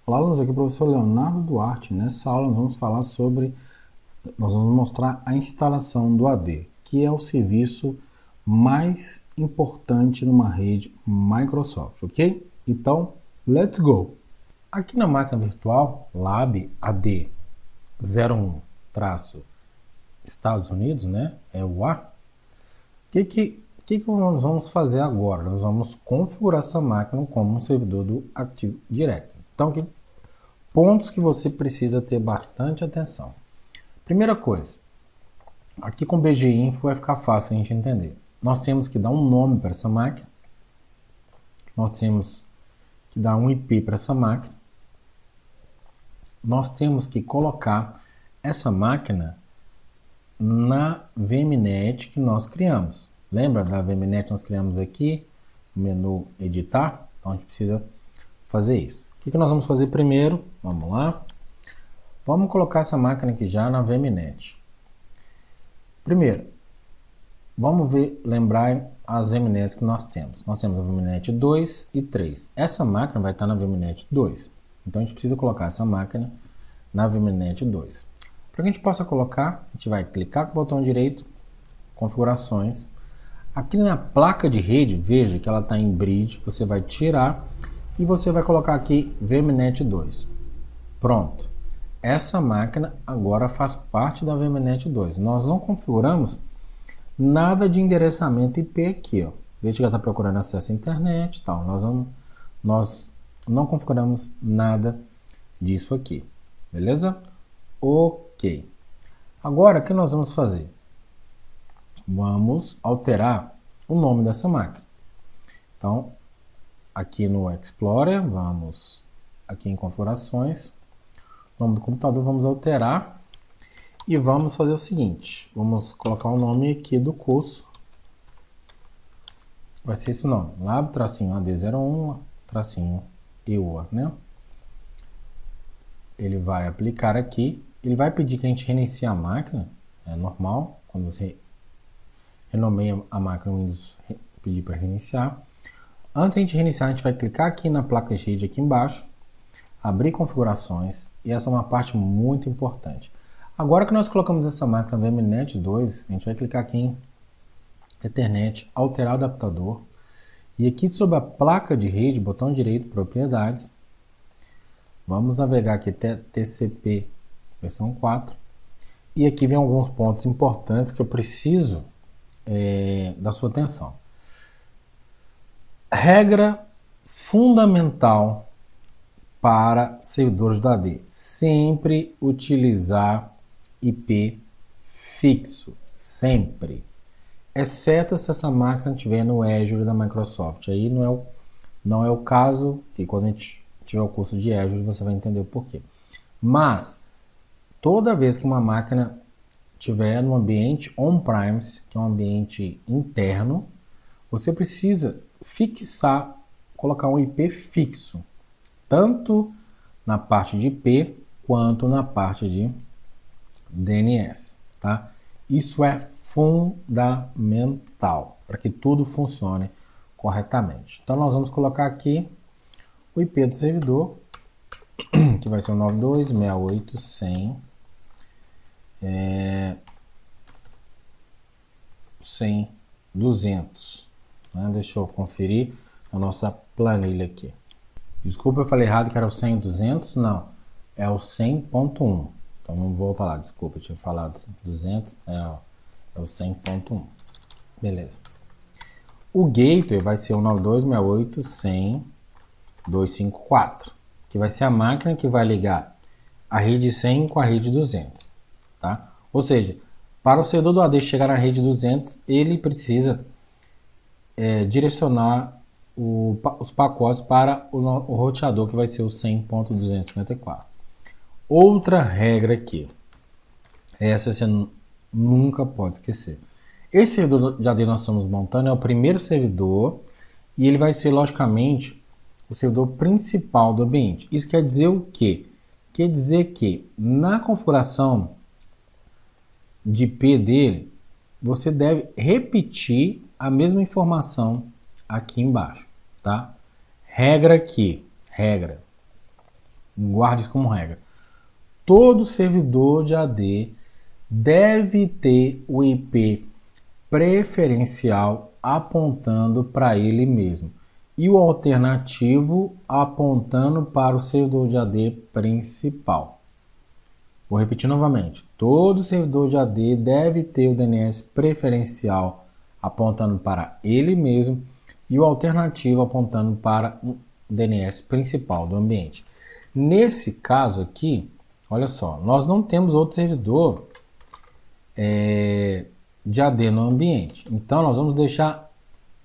Olá, alunos, aqui é o professor Leonardo Duarte. Nessa aula nós vamos mostrar a instalação do AD, que é o serviço mais importante numa rede Microsoft, ok? Então, let's go! Aqui na máquina virtual, Lab AD 01-Estados Unidos, né? É o A. O que nós vamos fazer agora? Nós vamos configurar essa máquina como um servidor do Active Directory. Então, pontos que você precisa ter bastante atenção. Primeira coisa, aqui com BG Info vai ficar fácil a gente entender. Nós temos que dar um nome para essa máquina, nós temos que dar um IP para essa máquina, nós temos que colocar essa máquina na VMNet que nós criamos. Lembra da VMNet que nós criamos aqui, no menu editar? Então a gente precisa fazer isso. O que nós vamos fazer primeiro? Vamos lá. Vamos colocar essa máquina aqui já na VMNet. Primeiro, vamos lembrar as VMNets que nós temos. Nós temos a VMNet 2 e 3. Essa máquina vai estar na VMNet 2. Então a gente precisa colocar essa máquina na VMNet 2. Para que a gente possa colocar, a gente vai clicar com o botão direito, configurações. Aqui na placa de rede, veja que ela está em bridge, você vai tirar e você vai colocar aqui VMNet 2. Pronto. Essa máquina agora faz parte da VMNet 2. Nós não configuramos nada de endereçamento IP aqui, ó. Veja que ela está procurando acesso à internet e tal. Nós não configuramos nada disso aqui. Beleza? Ok. Agora, o que nós vamos fazer? Vamos alterar o nome dessa máquina. Então, aqui no Explorer, vamos aqui em configurações, nome do computador, vamos alterar e vamos fazer o seguinte, vamos colocar o nome aqui do curso, vai ser esse nome, lab-ad01-EUA, né? Ele vai aplicar aqui, ele vai pedir que a gente reinicie a máquina, é normal, quando você renomeia a máquina, o Windows pedir para reiniciar. Antes de a gente reiniciar, a gente vai clicar aqui na placa de rede aqui embaixo, abrir configurações, e essa é uma parte muito importante. Agora que nós colocamos essa máquina na VMNet 2, a gente vai clicar aqui em Ethernet, alterar o adaptador, e aqui sobre a placa de rede, botão direito, propriedades, vamos navegar aqui até TCP versão 4, e aqui vem alguns pontos importantes que eu preciso da sua atenção. Regra fundamental para servidores da AD: sempre utilizar IP fixo, sempre, exceto se essa máquina estiver no Azure da Microsoft. Aí não é o caso, que quando a gente tiver o curso de Azure você vai entender o porquê. Mas toda vez que uma máquina estiver no ambiente on-premise, que é um ambiente interno, você precisa fixar, colocar um IP fixo, tanto na parte de IP quanto na parte de DNS, tá? Isso é fundamental para que tudo funcione corretamente. Então nós vamos colocar aqui o IP do servidor, que vai ser o 92.68.100.200. Né? Deixa eu conferir a nossa planilha aqui. Desculpa, eu falei errado que era o 100.200, não, é o 100.1. Então vamos voltar lá, desculpa, eu tinha falado 200, é o 100.1. Beleza. O gateway vai ser o 92.168.100.254, que vai ser a máquina que vai ligar a rede 100 com a rede 200, tá? Ou seja, para o servidor do AD chegar na rede 200, ele precisa direcionar os pacotes para o roteador, que vai ser o 100.254. Outra regra aqui, essa você nunca pode esquecer. Esse servidor de AD nós estamos montando é o primeiro servidor e ele vai ser, logicamente, o servidor principal do ambiente. Isso quer dizer o quê? Quer dizer que na configuração de IP dele, você deve repetir a mesma informação aqui embaixo, tá? Regra aqui, regra. guarde isso como regra. Todo servidor de AD deve ter o IP preferencial apontando para ele mesmo e o alternativo apontando para o servidor de AD principal. Vou repetir novamente. Todo servidor de AD deve ter o DNS preferencial apontando para ele mesmo e o alternativo apontando para o DNS principal do ambiente. Nesse caso aqui, olha só, nós não temos outro servidor de AD no ambiente. Então, nós vamos deixar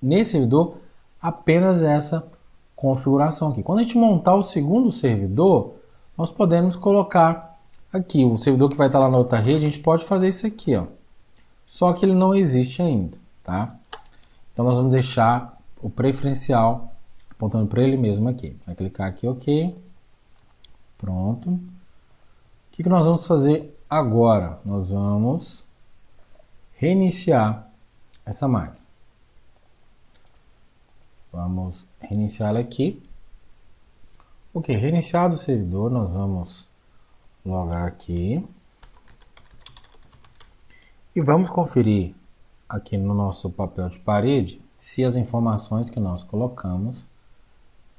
nesse servidor apenas essa configuração aqui. Quando a gente montar o segundo servidor, nós podemos colocar aqui o servidor que vai estar lá na outra rede. A gente pode fazer isso aqui, ó. Só que ele não existe ainda, tá? Então, nós vamos deixar o preferencial apontando para ele mesmo aqui. Vai clicar aqui, OK. Pronto. O que nós vamos fazer agora? Nós vamos reiniciar essa máquina. Vamos reiniciar ela aqui. Ok, reiniciado o servidor, nós vamos logar aqui. E vamos conferir aqui no nosso papel de parede se as informações que nós colocamos,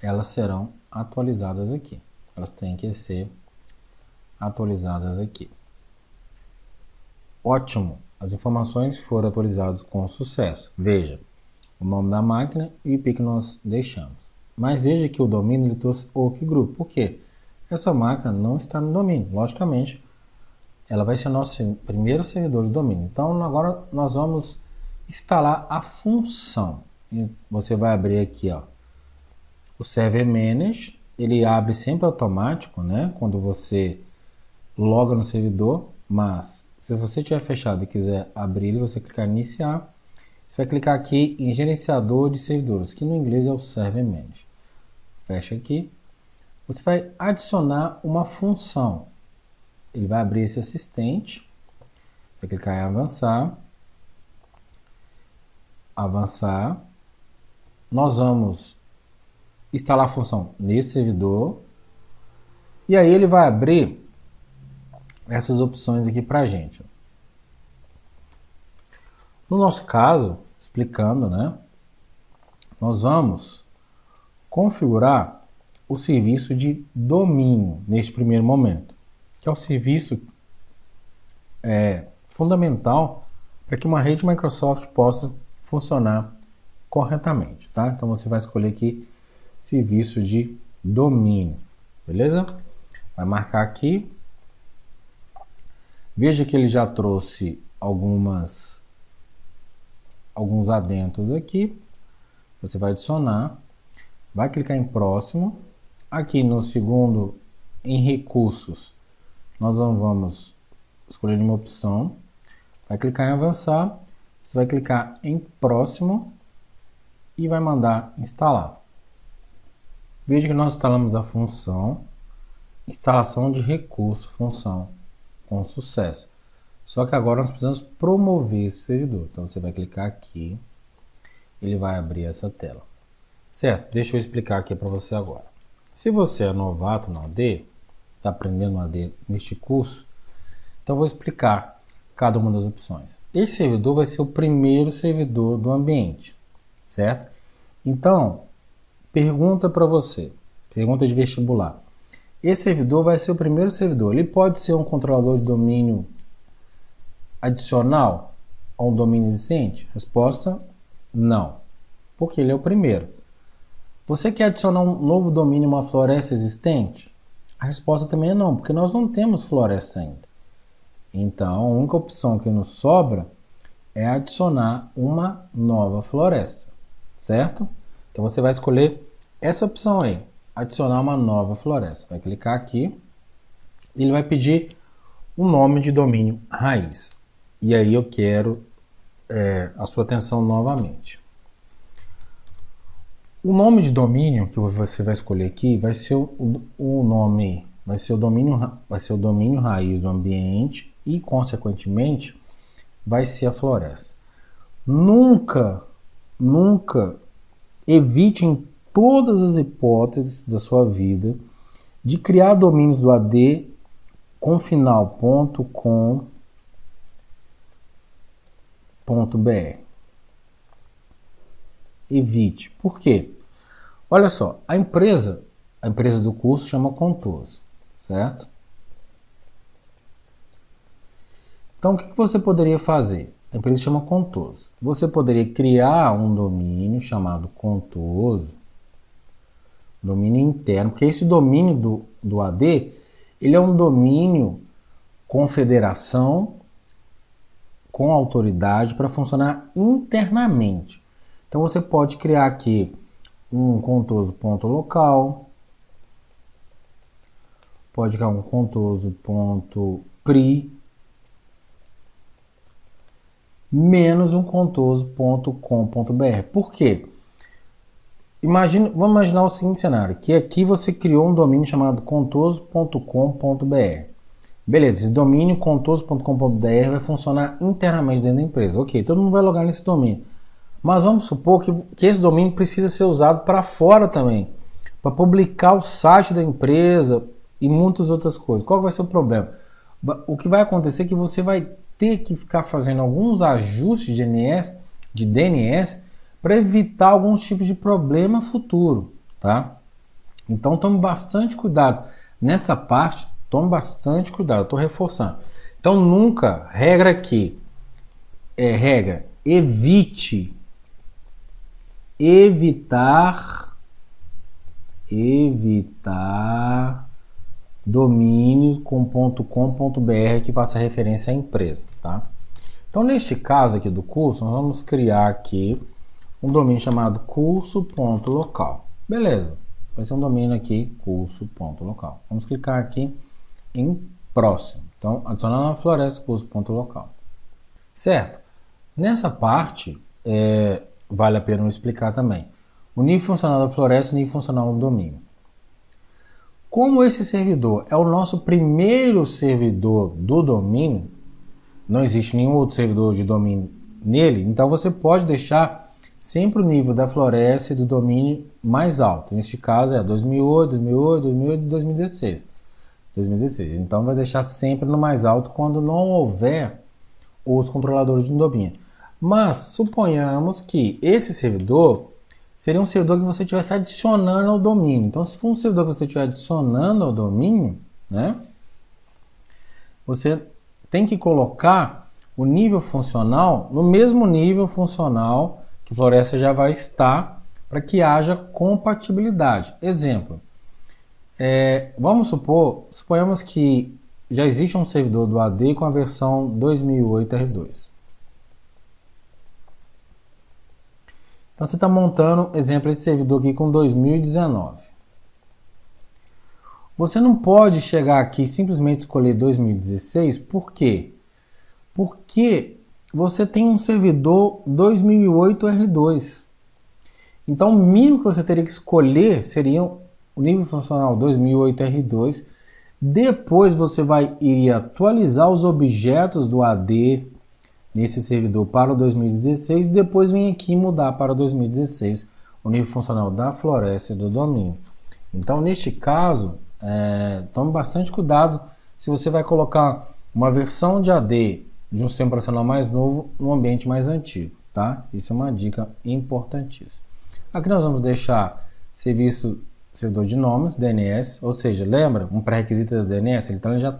elas serão atualizadas aqui. Elas têm que ser atualizadas aqui. Ótimo! As informações foram atualizadas com sucesso. Veja, o nome da máquina e o IP que nós deixamos. Mas veja que o domínio ele trouxe OK Group. Por quê? Essa máquina não está no domínio. Logicamente, ela vai ser nosso primeiro servidor de domínio. Então, agora nós vamos instalar a função. E você vai abrir aqui, ó, o Server Manage. Ele abre sempre automático, né? Quando você loga no servidor, mas se você tiver fechado e quiser abrir ele, você clicar em iniciar. Você vai clicar aqui em gerenciador de servidores, que no inglês é o Server Manage. Fecha aqui. Você vai adicionar uma função. Ele vai abrir esse assistente. Vai clicar em avançar. Avançar. Nós vamos instalar a função nesse servidor. E aí ele vai abrir essas opções aqui para a gente. No nosso caso, explicando, né? Nós vamos configurar o serviço de domínio neste primeiro momento, que é o serviço fundamental para que uma rede Microsoft possa funcionar corretamente, tá? Então você vai escolher aqui serviço de domínio, beleza? Vai marcar aqui. Veja que ele já trouxe alguns adendos aqui. Você vai adicionar, vai clicar em próximo. Aqui no segundo, em recursos, nós vamos escolher uma opção. Vai clicar em avançar. Você vai clicar em próximo e vai mandar instalar. Veja que nós instalamos a função instalação de recurso, função, com sucesso. Só que agora nós precisamos promover esse servidor. Então você vai clicar aqui, ele vai abrir essa tela. Certo? Deixa eu explicar aqui para você agora. Se você é novato no AD, está aprendendo no AD neste curso, então eu vou explicar cada uma das opções. Esse servidor vai ser o primeiro servidor do ambiente, certo? Então, pergunta para você, pergunta de vestibular. Esse servidor vai ser o primeiro servidor. Ele pode ser um controlador de domínio adicional a um domínio existente? Resposta, não. Porque ele é o primeiro. Você quer adicionar um novo domínio a uma floresta existente? A resposta também é não, porque nós não temos floresta ainda. Então, a única opção que nos sobra é adicionar uma nova floresta, certo? Então, você vai escolher essa opção aí, adicionar uma nova floresta. Vai clicar aqui, ele vai pedir um nome de domínio raiz. E aí eu quero a sua atenção novamente. O nome de domínio que você vai escolher aqui vai ser vai ser o domínio raiz do ambiente e, consequentemente, vai ser a floresta. Nunca evite em todas as hipóteses da sua vida de criar domínios do AD com final .com.br. Evite. Por quê? Olha só, a empresa do curso chama Contoso, certo? Então, o que você poderia fazer? A empresa chama Contoso. Você poderia criar um domínio chamado Contoso, domínio interno, porque esse domínio do AD, ele é um domínio com federação, com autoridade para funcionar internamente. Então, você pode criar aqui um contoso.local, pode criar um contoso.pri, menos um contoso.com.br. Por quê? Vamos imaginar o seguinte cenário, que aqui você criou um domínio chamado contoso.com.br. Beleza, esse domínio contoso.com.br vai funcionar internamente dentro da empresa. Ok, todo mundo vai logar nesse domínio. Mas vamos supor que esse domínio precisa ser usado para fora também, para publicar o site da empresa e muitas outras coisas. Qual vai ser o problema? O que vai acontecer é que você vai ter que ficar fazendo alguns ajustes de DNS para evitar alguns tipos de problema futuro, tá? Então tome bastante cuidado. Nessa parte, tome bastante cuidado, eu estou reforçando. Então nunca, regra aqui, evitar domínio com .com.br que faça referência à empresa, tá? Então, neste caso aqui do curso, nós vamos criar aqui um domínio chamado curso.local. Beleza, vai ser um domínio aqui, curso.local. Vamos clicar aqui em próximo. Então, adicionar na floresta curso.local. Certo? Nessa parte, vale a pena eu explicar também. O nível funcional da floresta e o nível funcional do domínio. Como esse servidor é o nosso primeiro servidor do domínio, não existe nenhum outro servidor de domínio nele, então você pode deixar sempre o nível da floresta e do domínio mais alto. Neste caso é 2008, 2008, 2008 e 2016. Então vai deixar sempre no mais alto quando não houver os controladores de domínio. Mas suponhamos que esse servidor seria um servidor que você estivesse adicionando ao domínio. Então, se for um servidor que você estiver adicionando ao domínio, né, você tem que colocar o nível funcional no mesmo nível funcional que a floresta já vai estar, para que haja compatibilidade. Exemplo, suponhamos que já existe um servidor do AD com a versão 2008 R2. Então você está montando, exemplo, esse servidor aqui com 2019. Você não pode chegar aqui e simplesmente escolher 2016, por quê? Porque você tem um servidor 2008 R2. Então o mínimo que você teria que escolher seria o nível funcional 2008 R2. Depois você iria atualizar os objetos do AD nesse servidor para o 2016, depois vem aqui mudar para o 2016 o nível funcional da floresta e do domínio. Então, neste caso, tome bastante cuidado se você vai colocar uma versão de AD de um sistema operacional mais novo no ambiente mais antigo, tá? Isso é uma dica importantíssima. Aqui nós vamos deixar servidor de nomes, DNS, ou seja, lembra um pré-requisito da DNS? Então ele já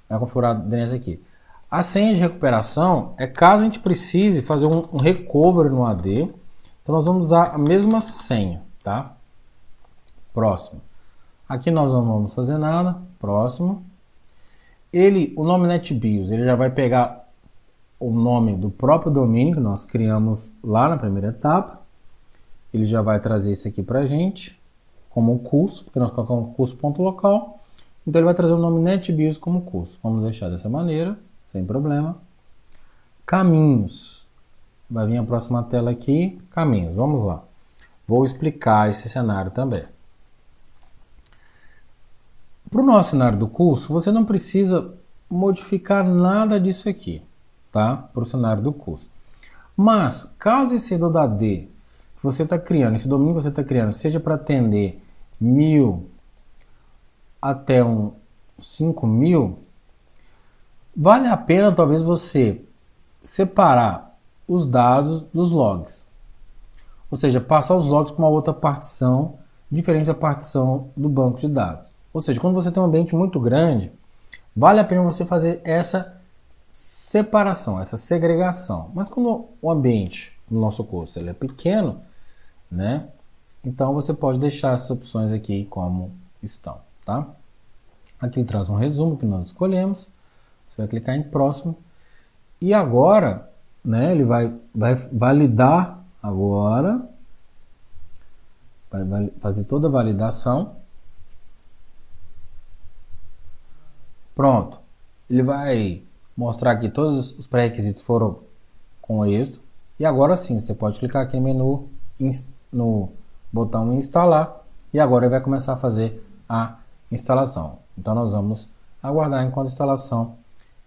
vai configurar o DNS aqui. A senha de recuperação é caso a gente precise fazer um recovery no AD. Então nós vamos usar a mesma senha, tá? Próximo. Aqui nós não vamos fazer nada. Próximo. O nome NetBIOS, ele já vai pegar o nome do próprio domínio que nós criamos lá na primeira etapa. Ele já vai trazer isso aqui para a gente como um curso, porque nós colocamos curso.local. Então ele vai trazer o nome NetBIOS como curso. Vamos deixar dessa maneira. Sem problema. Caminhos. Vai vir a próxima tela aqui. Caminhos. Vamos lá. Vou explicar esse cenário também. Para o nosso cenário do curso, você não precisa modificar nada disso aqui, tá? Para o cenário do curso. Mas, caso esse servidor da AD que você está criando, esse domínio que você está criando, seja para atender 1000 até um 5.000, vale a pena talvez você separar os dados dos logs. Ou seja, passar os logs para uma outra partição, diferente da partição do banco de dados. Ou seja, quando você tem um ambiente muito grande, vale a pena você fazer essa separação, essa segregação. Mas quando o ambiente no nosso curso ele é pequeno, né? Então você pode deixar essas opções aqui como estão, tá? Aqui ele traz um resumo que nós escolhemos. Você vai clicar em próximo. E agora, né, ele vai validar agora. Vai fazer toda a validação. Pronto. Ele vai mostrar que todos os pré-requisitos foram com êxito. E agora sim, você pode clicar aqui no menu, no botão instalar. E agora ele vai começar a fazer a instalação. Então nós vamos aguardar enquanto a instalação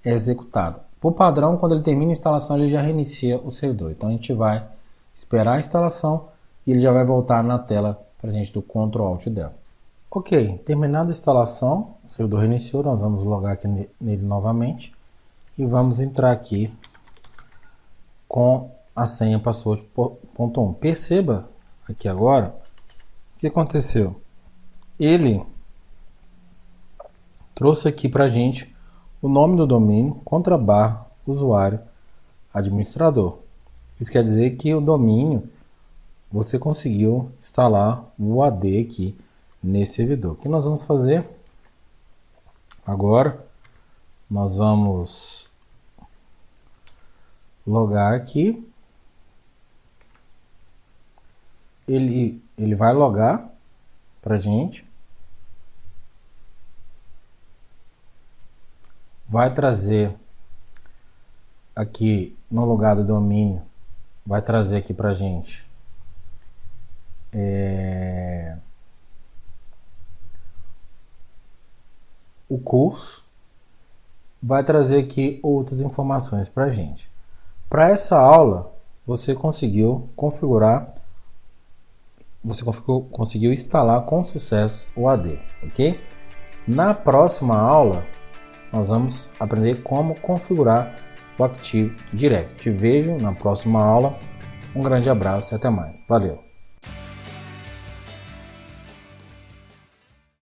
é executada. Por padrão, quando ele termina a instalação, ele já reinicia o servidor. Então a gente vai esperar a instalação e ele já vai voltar na tela para a gente do Ctrl Alt Del. Ok, terminada a instalação, o servidor reiniciou, nós vamos logar aqui nele novamente e vamos entrar aqui com a senha password.1. Perceba aqui agora o que aconteceu. Ele trouxe aqui para a gente o nome do domínio, /, usuário, administrador. Isso quer dizer que o domínio você conseguiu instalar o AD aqui nesse servidor. O que nós vamos fazer agora? Nós vamos logar aqui. Ele vai logar para a gente. Vai trazer aqui no lugar do domínio, vai trazer aqui para a gente o curso, vai trazer aqui outras informações para a gente. Para essa aula, você conseguiu configurar, conseguiu instalar com sucesso o AD, ok? Na próxima aula, nós vamos aprender como configurar o Active Directory. Te vejo na próxima aula. Um grande abraço e até mais. Valeu!